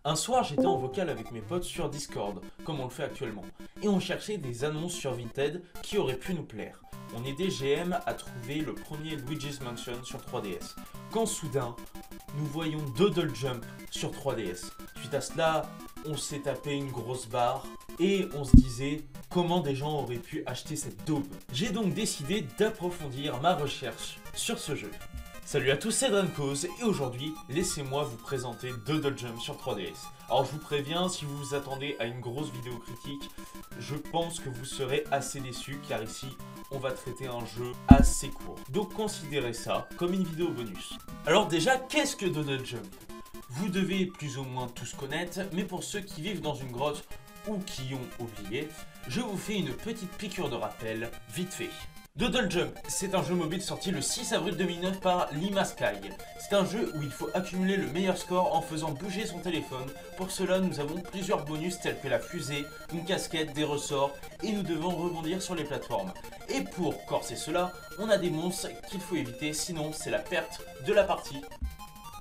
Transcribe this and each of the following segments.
Un soir, j'étais en vocal avec mes potes sur Discord, comme on le fait actuellement, et on cherchait des annonces sur Vinted qui auraient pu nous plaire. On aidait GM à trouver le premier Luigi's Mansion sur 3DS, quand soudain, nous voyons Doodle Jump sur 3DS. Suite à cela, on s'est tapé une grosse barre, et on se disait comment des gens auraient pu acheter cette daube. J'ai donc décidé d'approfondir ma recherche sur ce jeu. Salut à tous, c'est Drancos et aujourd'hui, laissez-moi vous présenter Doodle Jump sur 3DS. Alors je vous préviens, si vous vous attendez à une grosse vidéo critique, je pense que vous serez assez déçus car ici, on va traiter un jeu assez court. Donc considérez ça comme une vidéo bonus. Alors déjà, qu'est-ce que Doodle Jump? Vous devez plus ou moins tous connaître, mais pour ceux qui vivent dans une grotte ou qui ont oublié, je vous fais une petite piqûre de rappel, vite fait. Doodle Jump, c'est un jeu mobile sorti le 6 avril 2009 par Lima Sky. C'est un jeu où il faut accumuler le meilleur score en faisant bouger son téléphone. Pour cela, nous avons plusieurs bonus tels que la fusée, une casquette, des ressorts et nous devons rebondir sur les plateformes. Et pour corser cela, on a des monstres qu'il faut éviter, sinon c'est la perte de la partie.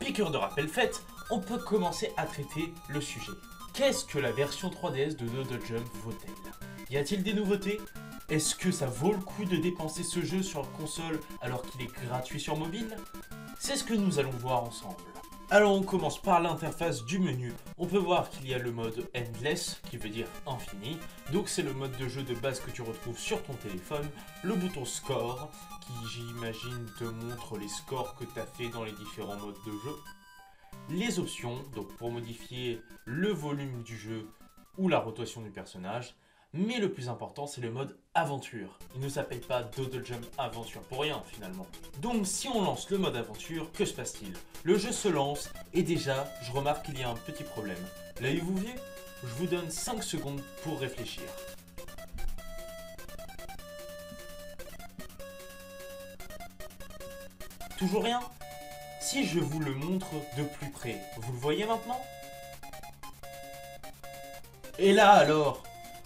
Piqûre de rappel faite, on peut commencer à traiter le sujet. Qu'est-ce que la version 3DS de Doodle Jump vaut-elle? Y a-t-il des nouveautés? Est-ce que ça vaut le coup de dépenser ce jeu sur console alors qu'il est gratuit sur mobile? C'est ce que nous allons voir ensemble. Alors on commence par l'interface du menu. On peut voir qu'il y a le mode Endless, qui veut dire infini. Donc c'est le mode de jeu de base que tu retrouves sur ton téléphone. Le bouton Score, qui j'imagine te montre les scores que tu as fait dans les différents modes de jeu. Les options, donc pour modifier le volume du jeu ou la rotation du personnage. Mais le plus important, c'est le mode aventure. Il ne s'appelle pas Doodle Jump Aventure pour rien finalement. Donc si on lance le mode aventure, que se passe-t-il? Le jeu se lance et déjà, je remarque qu'il y a un petit problème. L'avez-vous vu? Je vous donne 5 secondes pour réfléchir. Toujours rien? Si je vous le montre de plus près, vous le voyez maintenant? Et là alors?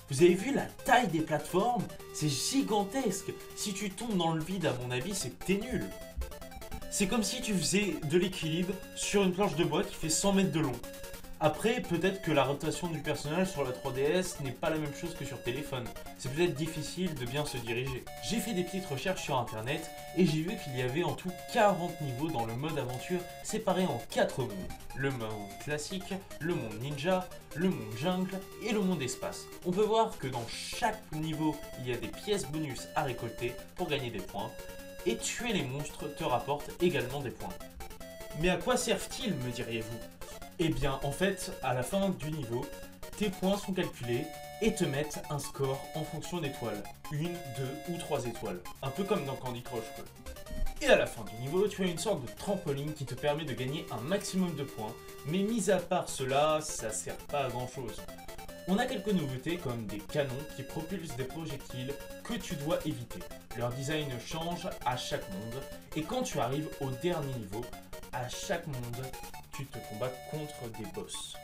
Vous avez vu la taille des plateformes? C'est gigantesque. Si tu tombes dans le vide, à mon avis, c'est que t'es nul. C'est comme si tu faisais de l'équilibre sur une planche de bois qui fait 100 mètres de long. Après, peut-être que la rotation du personnage sur la 3DS n'est pas la même chose que sur téléphone. C'est peut-être difficile de bien se diriger. J'ai fait des petites recherches sur internet et j'ai vu qu'il y avait en tout 40 niveaux dans le mode aventure séparés en 4 mondes. Le monde classique, le monde ninja, le monde jungle et le monde espace. On peut voir que dans chaque niveau, il y a des pièces bonus à récolter pour gagner des points. Et tuer les monstres te rapporte également des points. Mais à quoi servent-ils, me diriez-vous? Eh bien, en fait, à la fin du niveau, tes points sont calculés et te mettent un score en fonction d'étoiles. 1, 2 ou 3 étoiles. Un peu comme dans Candy Crush, quoi. Et à la fin du niveau, tu as une sorte de trampoline qui te permet de gagner un maximum de points. Mais mis à part cela, ça sert pas à grand chose. On a quelques nouveautés comme des canons qui propulsent des projectiles que tu dois éviter. Leur design change à chaque monde et quand tu arrives au dernier niveau, à chaque monde, tu te combats contre des boss.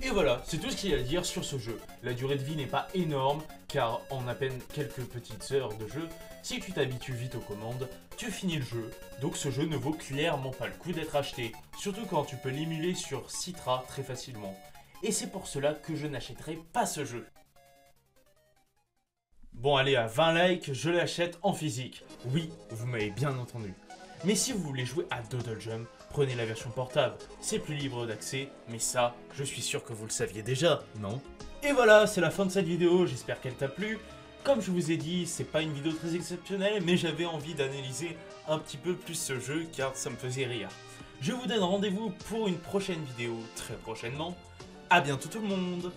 Et voilà, c'est tout ce qu'il y a à dire sur ce jeu. La durée de vie n'est pas énorme, car en à peine quelques petites heures de jeu, si tu t'habitues vite aux commandes, tu finis le jeu. Donc ce jeu ne vaut clairement pas le coup d'être acheté, surtout quand tu peux l'émuler sur Citra très facilement. Et c'est pour cela que je n'achèterai pas ce jeu. Bon allez, à 20 likes, je l'achète en physique. Oui, vous m'avez bien entendu. Mais si vous voulez jouer à Doodle Jump, prenez la version portable, c'est plus libre d'accès, mais ça, je suis sûr que vous le saviez déjà, non? Et voilà, c'est la fin de cette vidéo, j'espère qu'elle t'a plu. Comme je vous ai dit, c'est pas une vidéo très exceptionnelle, mais j'avais envie d'analyser un petit peu plus ce jeu, car ça me faisait rire. Je vous donne rendez-vous pour une prochaine vidéo très prochainement. À bientôt tout le monde!